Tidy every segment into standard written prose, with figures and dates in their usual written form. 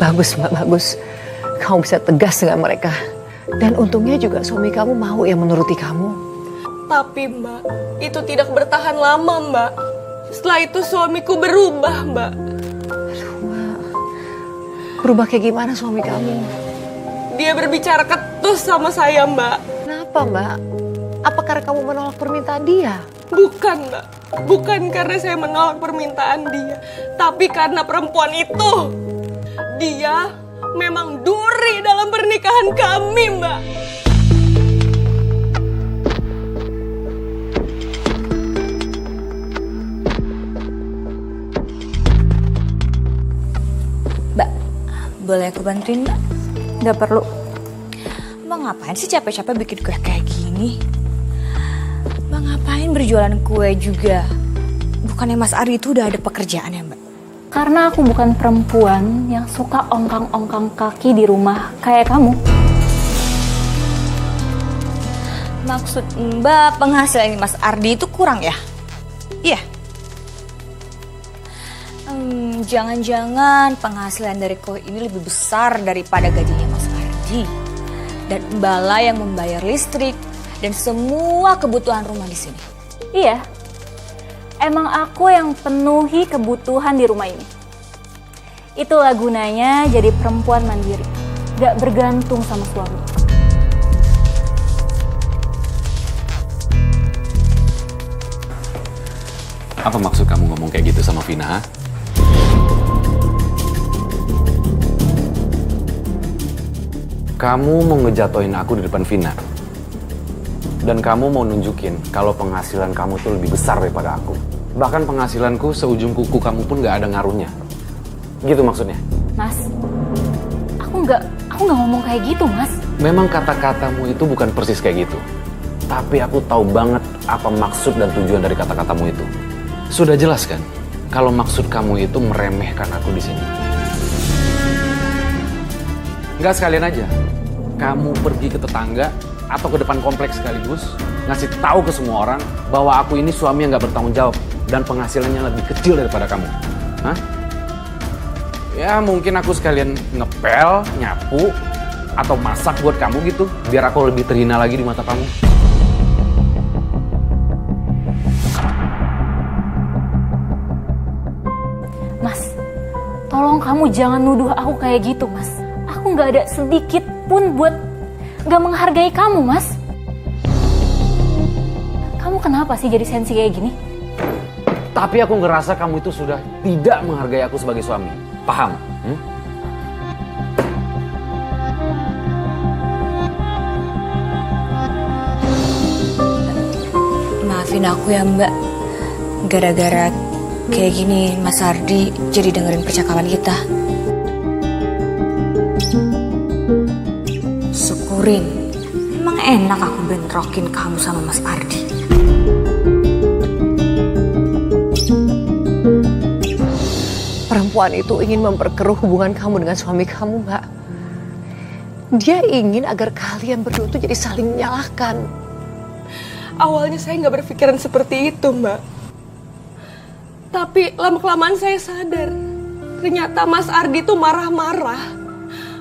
Bagus Mbak, bagus. Kamu bisa tegas dengan mereka. Dan untungnya juga suami kamu mau yang menuruti kamu. Tapi Mbak, itu tidak bertahan lama Mbak. Setelah itu suamiku berubah Mbak. Aduh Mbak, berubah kayak gimana suami kamu? Dia berbicara ketus sama saya Mbak. Kenapa Mbak? Apa karena kamu menolak permintaan dia? Bukan Mbak, bukan karena saya menolak permintaan dia. Tapi karena perempuan itu. Dia memang duri dalam pernikahan kami Mbak. Mbak, boleh aku bantuin Mbak? Nggak perlu. Mbak ngapain sih capek-capek bikin kue kayak gini? Mbak ngapain berjualan kue juga? Bukannya Mas Ardi itu udah ada pekerjaan ya Mbak? Karena aku bukan perempuan yang suka ongkang-ongkang kaki di rumah kayak kamu. Maksud Mbak penghasilan Mas Ardi itu kurang ya? Iya. Jangan-jangan penghasilan dari kue ini lebih besar daripada gajinya Mas Ardi. Dan Mbak lah yang membayar listrik dan semua kebutuhan rumah di sini. Iya, emang aku yang penuhi kebutuhan di rumah ini. Itulah gunanya jadi perempuan mandiri, gak bergantung sama suami. Apa maksud kamu ngomong kayak gitu sama Vina? Kamu mau ngejatoin aku di depan Vina. Dan kamu mau nunjukin kalau penghasilan kamu tuh lebih besar daripada aku. Bahkan penghasilanku seujung kuku kamu pun gak ada ngaruhnya. Gitu maksudnya? Mas, aku nggak ngomong kayak gitu, Mas. Memang kata-katamu itu bukan persis kayak gitu. Tapi aku tahu banget apa maksud dan tujuan dari kata-katamu itu. Sudah jelas kan? Kalau maksud kamu itu meremehkan aku di sini. Nggak sekalian aja. Kamu pergi ke tetangga atau ke depan kompleks sekaligus ngasih tahu ke semua orang bahwa aku ini suami yang nggak bertanggung jawab dan penghasilannya lebih kecil daripada kamu. Hah? Ya mungkin aku sekalian ngepel, nyapu, atau masak buat kamu gitu biar aku lebih terhina lagi di mata kamu. Mas, tolong kamu jangan nuduh aku kayak gitu, Mas. Aku nggak ada sedikit pun buat nggak menghargai kamu, Mas. Kamu kenapa sih jadi sensi kayak gini? Tapi aku ngerasa kamu itu sudah tidak menghargai aku sebagai suami. Paham? Maafin aku ya Mbak. Gara-gara kayak gini Mas Ardi jadi dengerin percakapan kita. Syukurin. Emang enak aku bentrokin kamu sama Mas Ardi. Perempuan itu ingin memperkeruh hubungan kamu dengan suami kamu, Mbak. Dia ingin agar kalian berdua tuh jadi saling menyalahkan. Awalnya saya nggak berpikiran seperti itu Mbak. Tapi lama-kelamaan saya sadar. Ternyata Mas Ardi tuh marah-marah.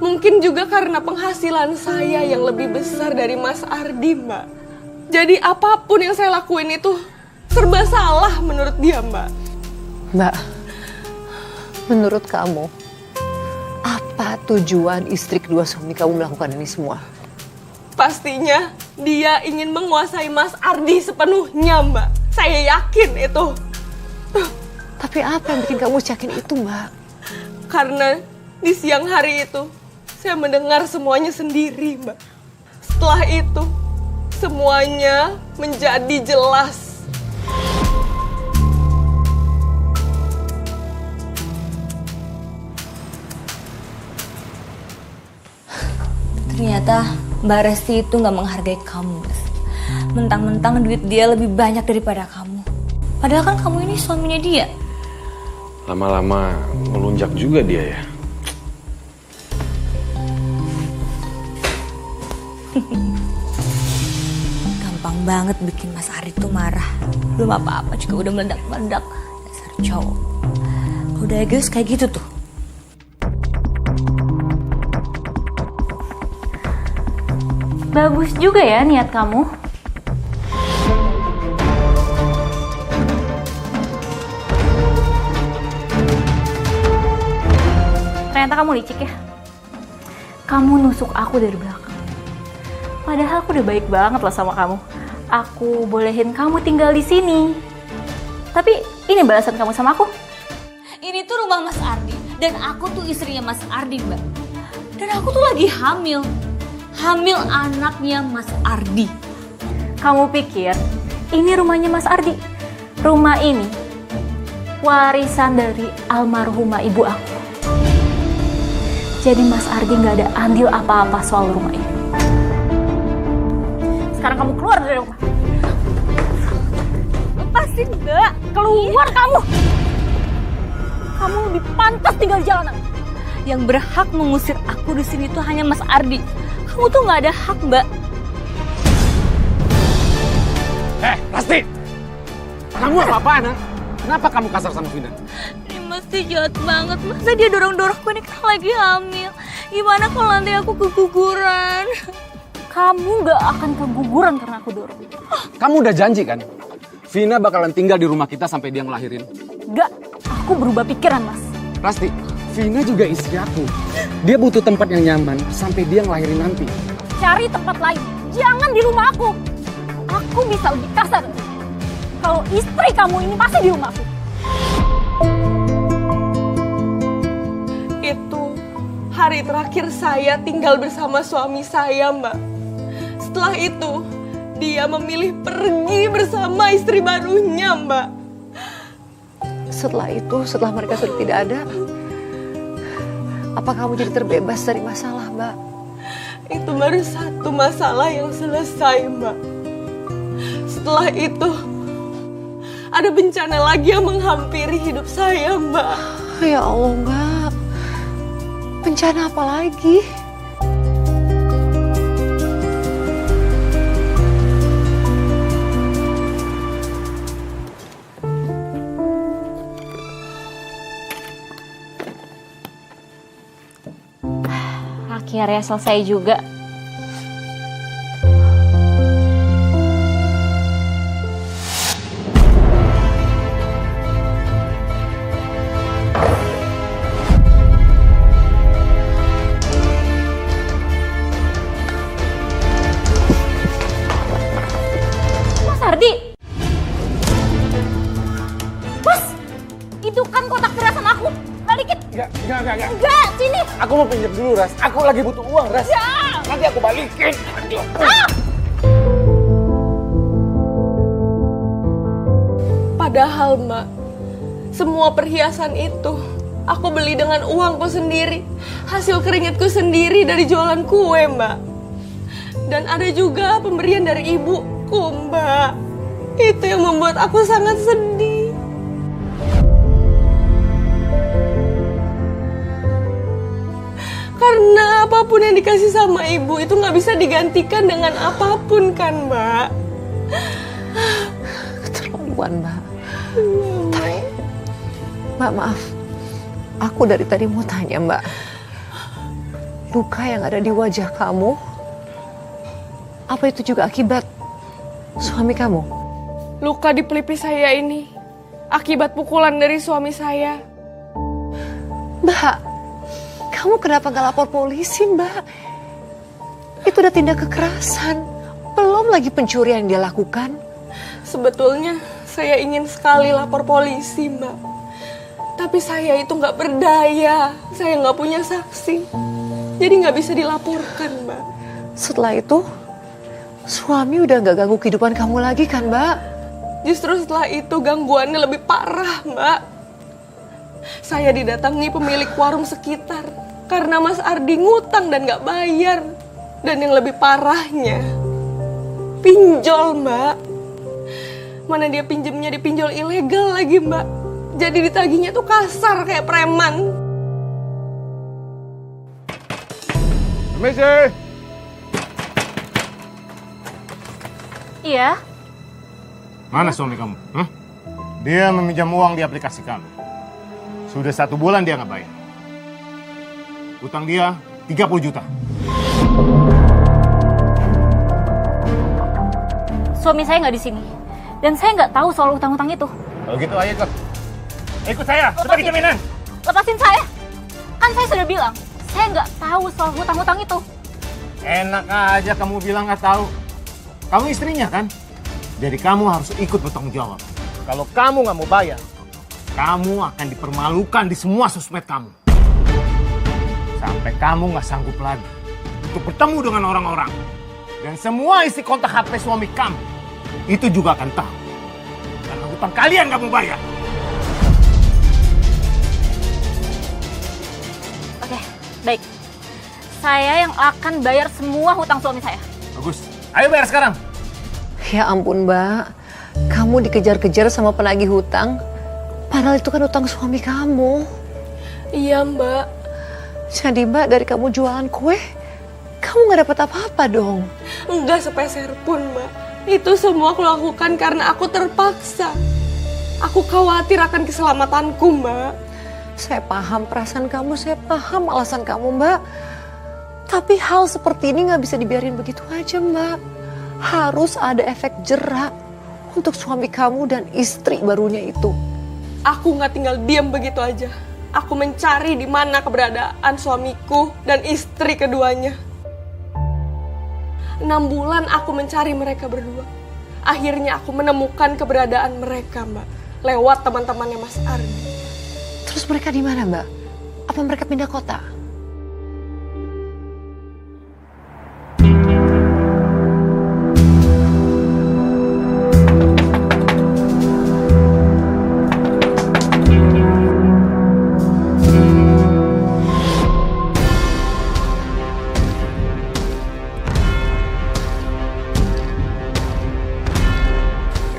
Mungkin juga karena penghasilan saya yang lebih besar dari Mas Ardi, Mbak. Jadi apapun yang saya lakuin itu serba salah menurut dia, Mbak. Mbak, menurut kamu, apa tujuan istri kedua suami kamu melakukan ini semua? Pastinya dia ingin menguasai Mas Ardi sepenuhnya, Mbak. Saya yakin itu. Tapi apa yang bikin kamu yakin itu, Mbak? Karena di siang hari itu, saya mendengar semuanya sendiri, Mbak. Setelah itu, semuanya menjadi jelas. Ternyata Mbak Resti itu gak menghargai kamu, Mas. Mentang-mentang duit dia lebih banyak daripada kamu. Padahal kan kamu ini suaminya dia. Lama-lama melunjak juga dia ya. Gampang banget bikin Mas Ardi tuh marah. Belum apa-apa juga udah meledak-meledak. Dasar cowok. Udah egois kayak gitu tuh. Bagus juga ya niat kamu. Ternyata kamu licik ya. Kamu nusuk aku dari belakang. Padahal aku udah baik banget loh sama kamu. Aku bolehin kamu tinggal di sini. Tapi ini balasan kamu sama aku. Ini tuh rumah Mas Ardi dan aku tuh istrinya Mas Ardi, Mbak. Dan aku tuh lagi hamil. Hamil anaknya Mas Ardi. Kamu pikir ini rumahnya Mas Ardi? Rumah ini warisan dari almarhumah ibu aku. Jadi Mas Ardi nggak ada andil apa-apa soal rumah ini. Sekarang kamu keluar dari rumah. Lepasin, Mbak. Keluar kamu! Kamu lebih pantas tinggal di jalanan. Yang berhak mengusir aku di sini tuh hanya Mas Ardi. Kamu tuh nggak ada hak, Mbak. Pasti. Kamu apa-apaan, ha? Kenapa kamu kasar sama Vina? Ini mesti jahat banget. Masa dia dorong-dorong aku ini kan lagi hamil. Gimana kalau nanti aku keguguran? Kamu nggak akan keguguran karena aku dorong. Kamu udah janji kan? Vina bakalan tinggal di rumah kita sampai dia ngelahirin. Nggak, aku berubah pikiran, Mas. Pasti. Vina juga istri aku. Dia butuh tempat yang nyaman sampai dia ngelahirin nanti. Cari tempat lain. Jangan di rumah aku. Aku bisa lebih kasar. Kalau istri kamu ini pasti di rumah aku. Itu hari terakhir saya tinggal bersama suami saya, Mbak. Setelah itu, dia memilih pergi bersama istri barunya, Mbak. Setelah itu, setelah mereka sudah tidak ada, apa kamu jadi terbebas dari masalah, Mbak? Itu baru satu masalah yang selesai, Mbak. Setelah itu, ada bencana lagi yang menghampiri hidup saya, Mbak. Ya Allah, Mbak. Bencana apa lagi? Akhirnya selesai juga. Mas Ardi! Mas! Itu kan kotak perasan aku. Balikin! Enggak. Enggak, sini! Aku mau pinjam dulu, Ras. Aku lagi butuh uang, Ras. Ya. Nanti aku balikin. Aduh. Padahal, Mbak, semua perhiasan itu aku beli dengan uangku sendiri. Hasil keringatku sendiri dari jualan kue, Mbak. Dan ada juga pemberian dari ibuku, Mbak. Itu yang membuat aku sangat sedih. Karena apapun yang dikasih sama ibu itu nggak bisa digantikan dengan apapun kan, Mbak. Keterlaluan, Mbak. Tapi, Mbak, maaf. Aku dari tadi mau tanya, Mbak. Luka yang ada di wajah kamu, apa itu juga akibat suami kamu? Luka di pelipis saya ini akibat pukulan dari suami saya. Mbak, kamu kenapa nggak lapor polisi, Mbak? Itu udah tindak kekerasan. Belum lagi pencurian yang dia lakukan. Sebetulnya saya ingin sekali lapor polisi, Mbak. Tapi saya itu nggak berdaya. Saya nggak punya saksi. Jadi nggak bisa dilaporkan, Mbak. Setelah itu, suami udah nggak ganggu kehidupan kamu lagi kan, Mbak? Justru setelah itu gangguannya lebih parah, Mbak. Saya didatangi pemilik warung sekitar karena Mas Ardi ngutang dan nggak bayar. Dan yang lebih parahnya, pinjol, Mbak. Mana dia pinjemnya di pinjol ilegal lagi, Mbak. Jadi ditagihnya tuh kasar kayak preman. Permisi. Iya, Mana suami kamu? Hah? Dia meminjam uang di aplikasi kami. Sudah 1 bulan dia nggak bayar. Utang dia 30 juta. suami saya nggak di sini. Dan saya nggak tahu soal utang-utang itu. Kalau gitu ayo ikut. Ikut saya sebagai jaminan. Lepasin saya. Kan saya sudah bilang, saya nggak tahu soal hutang-hutang itu. Enak aja kamu bilang nggak tahu. Kamu istrinya kan? Jadi kamu harus ikut bertanggung jawab. Kalau kamu nggak mau bayar, kamu akan dipermalukan di semua sosmed kamu. Sampai kamu nggak sanggup lagi untuk bertemu dengan orang-orang. Dan semua isi kontak HP suami kamu, itu juga akan tahu. Karena hutang kalian nggak mau bayar. Oke, baik. Saya yang akan bayar semua hutang suami saya. Bagus, ayo bayar sekarang. Ya ampun Mbak, kamu dikejar-kejar sama penagih hutang. Padahal itu kan hutang suami kamu. Iya Mbak. Jadi Mbak, dari kamu jualan kue, kamu nggak dapat apa-apa dong. Enggak sepeser pun Mbak. Itu semua aku lakukan karena aku terpaksa. Aku khawatir akan keselamatanku Mbak. Saya paham perasaan kamu, saya paham alasan kamu Mbak. Tapi hal seperti ini nggak bisa dibiarin begitu aja Mbak. Harus ada efek jerak untuk suami kamu dan istri barunya itu. Aku nggak tinggal diam begitu aja. Aku mencari di mana keberadaan suamiku dan istri keduanya. 6 bulan aku mencari mereka berdua. Akhirnya aku menemukan keberadaan mereka, Mbak. Lewat teman-temannya Mas Ardi. Terus mereka di mana Mbak? Apa mereka pindah kota?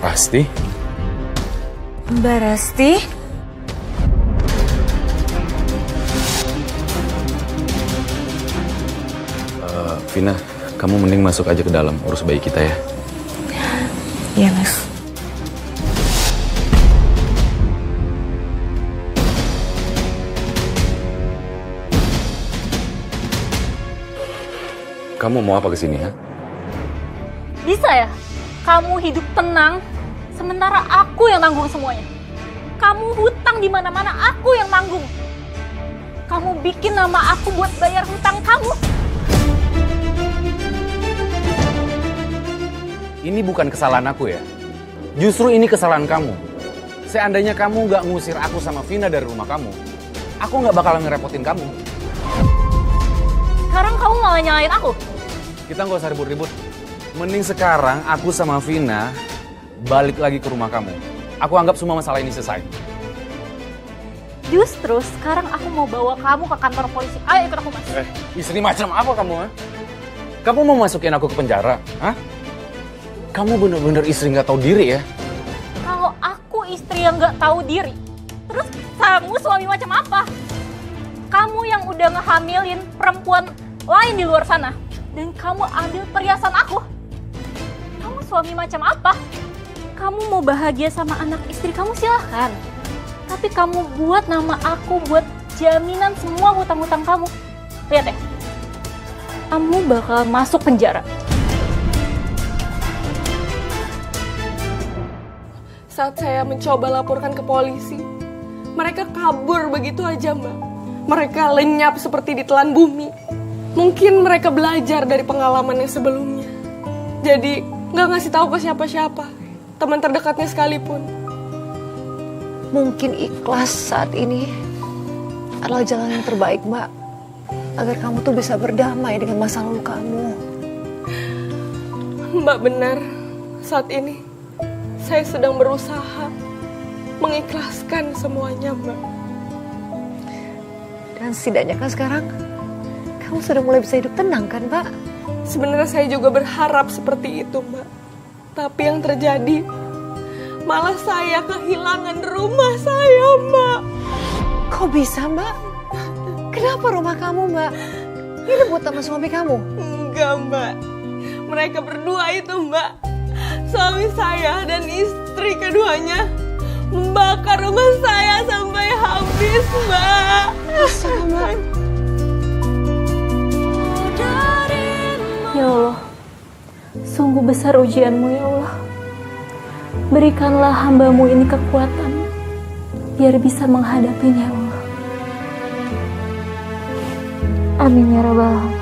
Rasti? Mbak Rasti? Vina, kamu mending masuk aja ke dalam, urus bayi kita ya. Iya, Mas. Kamu mau apa kesini, ha? Bisa ya? Kamu hidup tenang, sementara aku yang tanggung semuanya. Kamu hutang di mana-mana, aku yang tanggung. Kamu bikin nama aku buat bayar hutang kamu. Ini bukan kesalahan aku ya. Justru ini kesalahan kamu. Seandainya kamu nggak ngusir aku sama Vina dari rumah kamu, aku nggak bakal ngerepotin kamu. Sekarang kamu malah nyalain aku. Kita nggak usah ribut-ribut. Mending sekarang aku sama Vina balik lagi ke rumah kamu. Aku anggap semua masalah ini selesai. Justru sekarang aku mau bawa kamu ke kantor polisi. Ayo ikut aku, Mas. Istri macam apa kamu, ha? Kamu mau masukin aku ke penjara, ha? Kamu bener-bener istri nggak tahu diri ya? Kalau aku istri yang nggak tahu diri, terus kamu suami macam apa? Kamu yang udah ngehamilin perempuan lain di luar sana, dan kamu ambil perhiasan aku. Kamu suami macam apa? Kamu mau bahagia sama anak istri kamu silahkan. Tapi kamu buat nama aku buat jaminan semua hutang-hutang kamu. Lihat ya, kamu bakal masuk penjara. Saat saya mencoba laporkan ke polisi, mereka kabur begitu aja, Mbak. Mereka lenyap seperti ditelan bumi. Mungkin mereka belajar dari pengalaman yang sebelumnya. Jadi, nggak ngasih tahu ke siapa-siapa. Teman terdekatnya sekalipun. Mungkin ikhlas saat ini adalah jalan yang terbaik, Mbak. Agar kamu tuh bisa berdamai dengan masa lalu kamu. Mbak benar, saat ini saya sedang berusaha mengikhlaskan semuanya, Mbak. Dan setidaknya kan sekarang kamu sudah mulai bisa hidup tenang kan, Mbak? Sebenarnya saya juga berharap seperti itu, Mbak. Tapi yang terjadi, malah saya kehilangan rumah saya, Mbak. Kok bisa, Mbak? Kenapa rumah kamu, Mbak? Ini buat sama suami kamu? Enggak, Mbak. Mereka berdua itu, Mbak. Suami saya dan istri keduanya membakar rumah saya sampai habis, Mbak. Ya Allah, Sungguh besar ujianmu ya Allah. Berikanlah hambamu ini kekuatan biar bisa menghadapinya ya Allah. Amin ya rabbal alamin.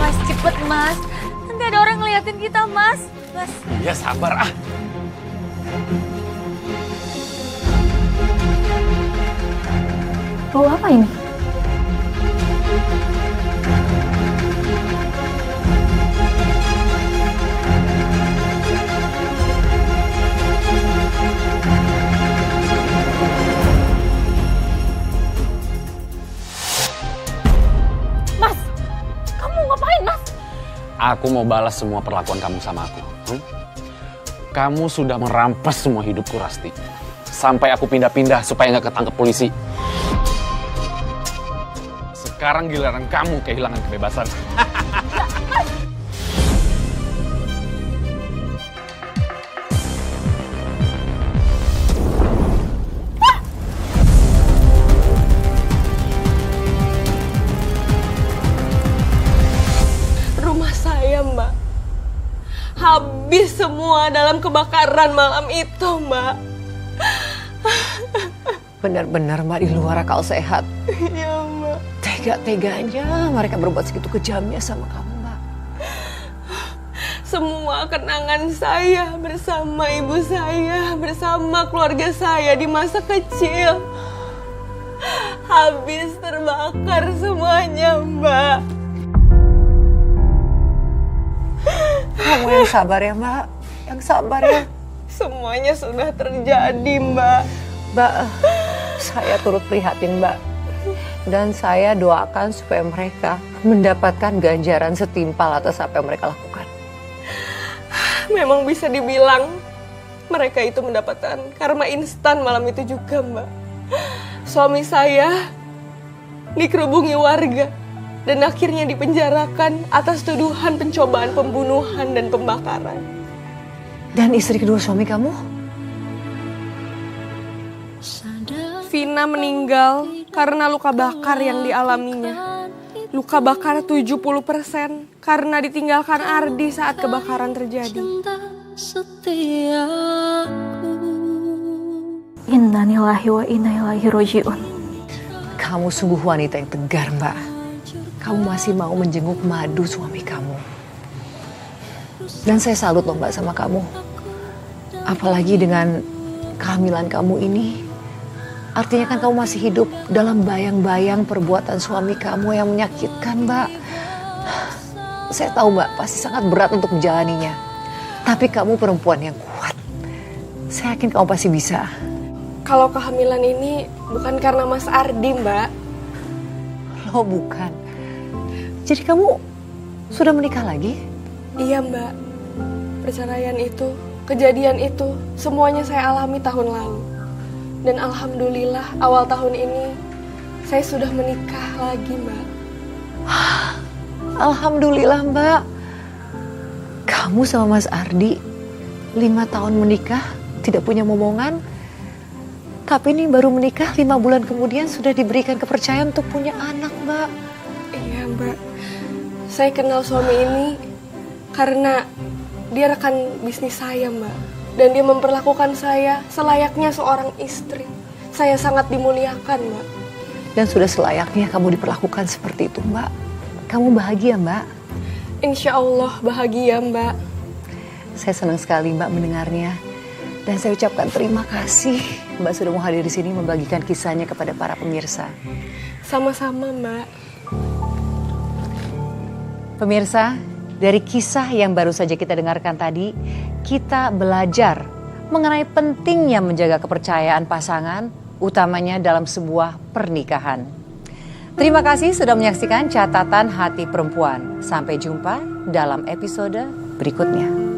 Mas, cepet mas. Nanti ada orang ngeliatin kita mas. Mas. Ya sabar ah. Bau apa ini? Mas, kamu ngapain mas? Aku mau balas semua perlakuan kamu sama aku. Kamu sudah merampas semua hidupku, Rasti. Sampai aku pindah-pindah supaya nggak ketangkep polisi. Sekarang giliran kamu kehilangan kebebasan. Rumah saya, Mbak. Habis semua dalam kebakaran malam itu, Mbak. Benar-benar Mbak di luar akal sehat. Iya, Mbak. Tega-teganya mereka berbuat segitu kejamnya sama kamu, Mbak. Semua kenangan saya bersama ibu saya, bersama keluarga saya di masa kecil. Habis terbakar semuanya, Mbak. Kamu yang sabar ya, Mbak. Yang sabar ya. Semuanya sudah terjadi, Mbak. Mbak, saya turut prihatin, Mbak. Dan saya doakan supaya mereka mendapatkan ganjaran setimpal atas apa yang mereka lakukan. Memang bisa dibilang mereka itu mendapatkan karma instan malam itu juga, Mbak. Suami saya dikerubungi warga dan akhirnya dipenjarakan atas tuduhan pencobaan pembunuhan dan pembakaran. Dan istri kedua suami kamu? Vina meninggal karena luka bakar yang dialaminya. Luka bakar 70% karena ditinggalkan Ardi saat kebakaran terjadi. Innalillahi wa inna ilaihi raji'un. Kamu sungguh wanita yang tegar, Mbak. Kamu masih mau menjenguk Madu suami kamu. Dan saya salut loh, Mbak, sama kamu. Apalagi dengan kehamilan kamu ini. Artinya kan kamu masih hidup dalam bayang-bayang perbuatan suami kamu yang menyakitkan, Mbak. Saya tahu, Mbak, pasti sangat berat untuk menjalaninya. Tapi kamu perempuan yang kuat. Saya yakin kamu pasti bisa. Kalau kehamilan ini bukan karena Mas Ardi, Mbak. Loh, bukan. Jadi kamu sudah menikah lagi? Iya, Mbak. Perceraian itu, kejadian itu, semuanya saya alami tahun lalu. Dan alhamdulillah awal tahun ini saya sudah menikah lagi, Mbak. Alhamdulillah, Mbak. Kamu sama Mas Ardi 5 tahun menikah, tidak punya momongan. Tapi ini baru menikah 5 bulan kemudian sudah diberikan kepercayaan untuk punya anak, Mbak. Iya, Mbak. Saya kenal suami ini karena dia rekan bisnis saya, Mbak. Dan dia memperlakukan saya selayaknya seorang istri. Saya sangat dimuliakan, Mbak. Dan sudah selayaknya kamu diperlakukan seperti itu, Mbak. Kamu bahagia, Mbak? Insya Allah bahagia, Mbak. Saya senang sekali, Mbak, mendengarnya. Dan saya ucapkan terima kasih Mbak sudah mau hadir di sini membagikan kisahnya kepada para pemirsa. Sama-sama, Mbak. Pemirsa, dari kisah yang baru saja kita dengarkan tadi, kita belajar mengenai pentingnya menjaga kepercayaan pasangan, utamanya dalam sebuah pernikahan. Terima kasih sudah menyaksikan Catatan Hati Perempuan. Sampai jumpa dalam episode berikutnya.